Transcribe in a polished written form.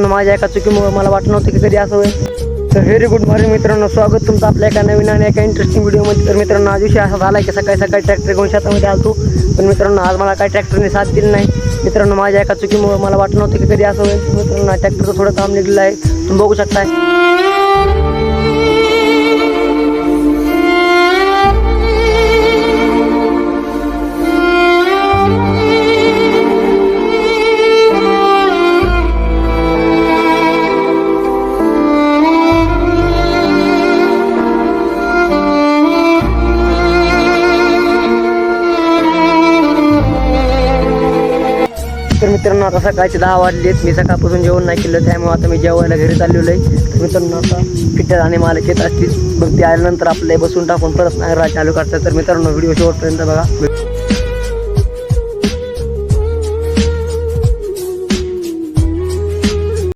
माझ्या एका चुकीमुळे मला वाटत नव्हतं की कधी असं होईल. तर व्हेरी गुड मॉर्निंग मित्रांनो, स्वागत तुमचं आपल्या एका नवीन आणि एका इंटरेस्टिंग व्हिडिओमध्ये. तर मित्रांनो, आज विषय असा झाला की सकाळी सकाळी ट्रॅक्टर घेऊन शेतामध्ये आलतो, पण मित्रांनो आज मला काही ट्रॅक्टरने साथ दिली नाही. मित्रांनो, माझ्या एका चुकीमुळे मला वाटत नव्हतं की कधी असं होईल. मित्रांनो, ट्रॅक्टरचं थोडं काम निघलेलं आहे, तुम्ही बघू शकताय. तर मित्रांनो, आता सकाळचे 10 वाजलेत. मी सकाळपासून जेवण नाही केलं, त्यामुळे आता मी जेवायला घरी चाललेलो आहे. तर मित्रांनो, आता फिटर आणि मालक येत असतील, मग ते आल्यानंतर आपल्याला बसून टाकून परत चालू करतात. तर मित्रांनो, व्हिडिओ शेवटपर्यंत बघा.